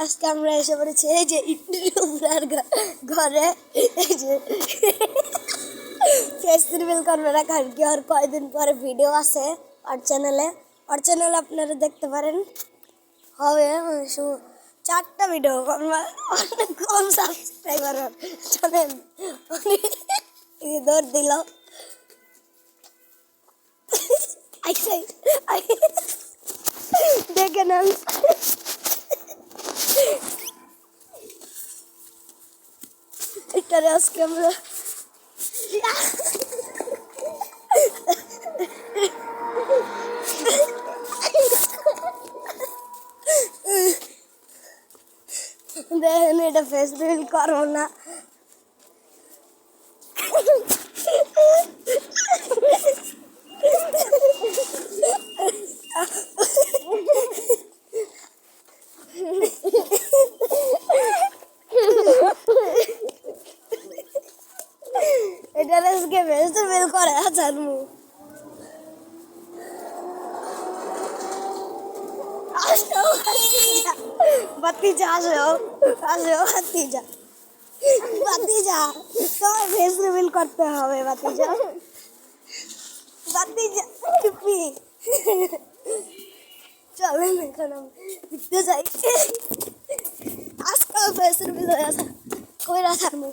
আজকে আমরা এসে পড়েছি এই যে ইউটিউবার ঘরে এই যে ফেস রিভিল করবে না কারণ কি আর কয়দিন পরে ভিডিও আছে আর চ্যানেলে আপনারা দেখতে পারেন হবে 4টা ভিডিও অনেক কম সাবস্ক্রাইবার জানেন দৌড় দিল দেখে নেন এটারে আজকে আমরা দেখেন এটা ফেস রিভিল করবো না এটা আজকে ফেস রিভিল করে জানবো भतीजा भतीजा তোমার ফেস রিভিল করতে হবে भतीजा চুপি চলেন এখন দেখতে যাই আজকাল ফেস রিভিল হয়ে আছে কইরা থাকবো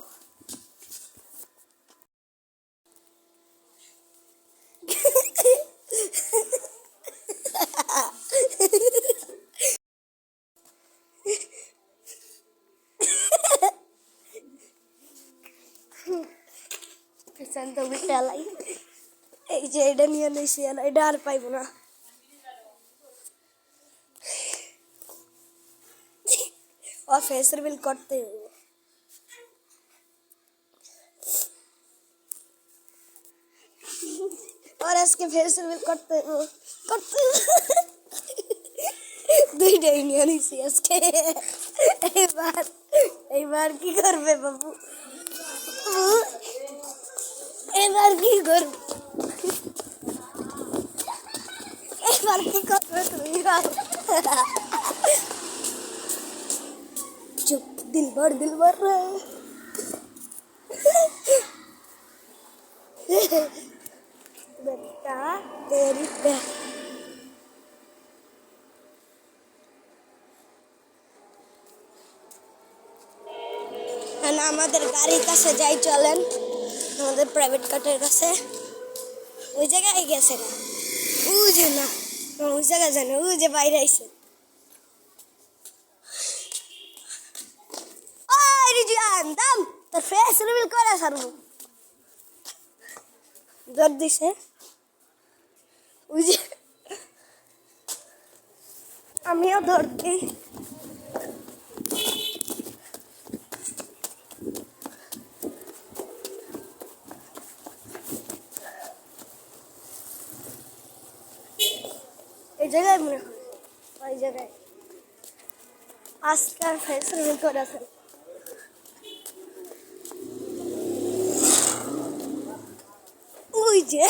শান্ত বিটালাই এই যে এটা নিয়ে নিয়েছি এটা আর পাইব না ও ফেস রিভিল করতে হবে और इसके फेस रिवील करते দুইটাই নিয়ে নিছি আজকে এইবার কি করবে বাবু এবার কি করবে তুমি চুপ দিলবার बेटा तेरी আমাদের গাড়ির কাছে যাই চলেন আমাদের প্রাইভেট কারের কাছে ওই জায়গায় গেছে না ওই যে না ওই জায়গায় জানে ওই যে বাইরে আইছে ওই রিজিয়ান দাম তোর ফেস রিভিল করে সারবো জোর দিছে ওই যে আমিও ধরছি এই জায়গায় মনে হয় ওই জায়গায় আজকাল ফেস রিভিল করেছে ওই যে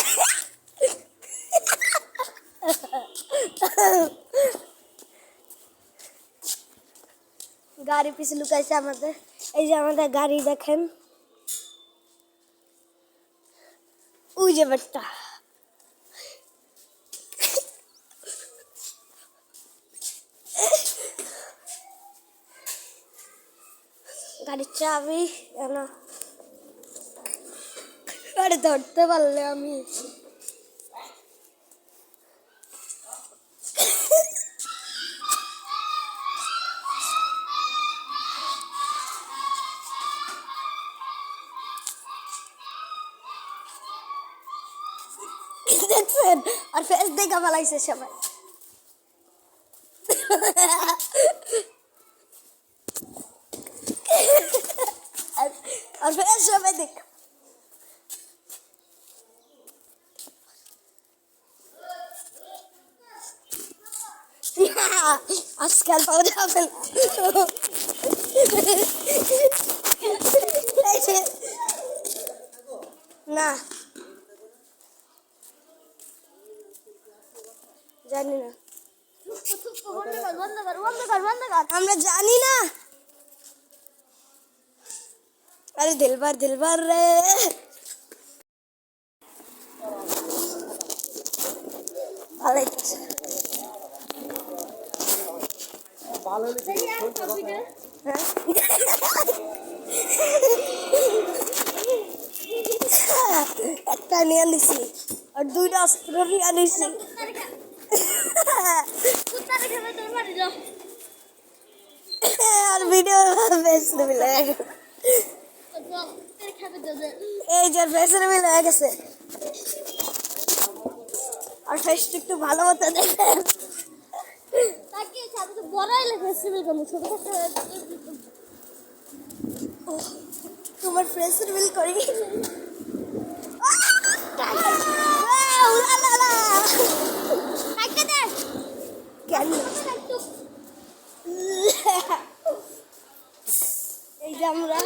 গাড়ি পিছে লুকাইছে আমাদের এই যে আমাদের গাড়ি দেখেন ওই যে বেটা গাড়ির চাবি না আরে ধরতে পারলে আমি দেখছেন আর ফেস দেখা ফেলাইছে সবাই আর ফেস সবাই দেখ আজকাল পাওয়া যাবে না জানি না আমরা জানি না। আরে দিলবার রে। ভালোই আছে। একটা নিয়ে নিছি আর দুইটা অস্ত্র নিয়ে নিছি। আর ভিডিও ফেসবুক লাগে এই যে ফেসবুক হয়ে গেছে আর ফেসটা একটু ভালো মতো দেখেন। তোমার ফ্রেন্ডস রিভিল করি এই যে আমরা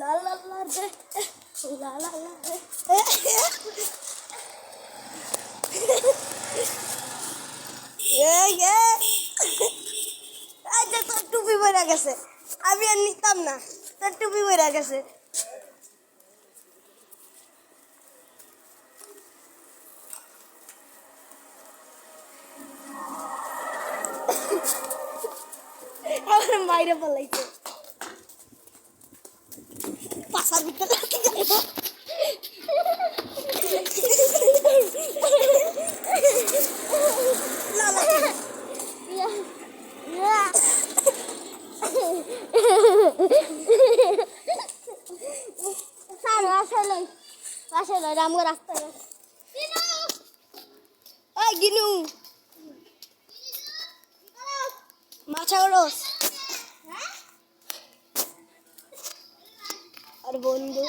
লা লা লা রে লা লা লা রে আচ্ছা তোর টুপি পরে গেছে আমি আর নিতাম না তোর টুপি পরে গেছে আমার মাইরে পালাইছে পাশার ভিতরে রামগড় রাস্তা গিনু মাছা রস আর বন্ধু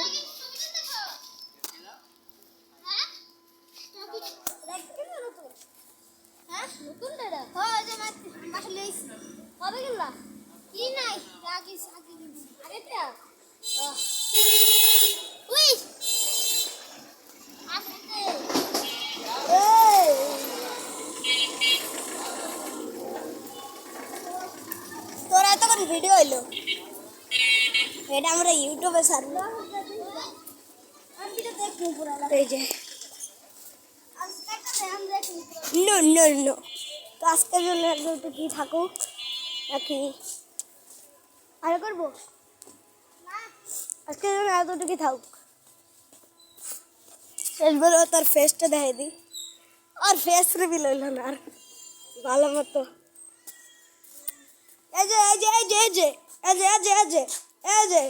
তোরা তখন ভিডিও এলো এটা আমরা ইউটিউবে ছাড়বো এই যে নো নো নো তো আজকের জন্য কি থাকুক নাকি আরে করবো আজকের জন্য এতটুকু থাকুক শেষ বলে তার ফেসটা দেখাই দিই আর ফেস রিভিল হইল না আর ভালো মতো এই যে এই যে এই যে এই যে এই যে এই যে এই যে এই যে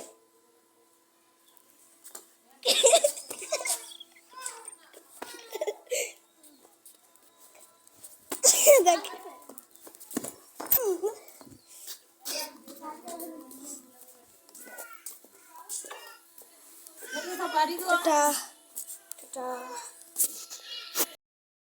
দেখ এটা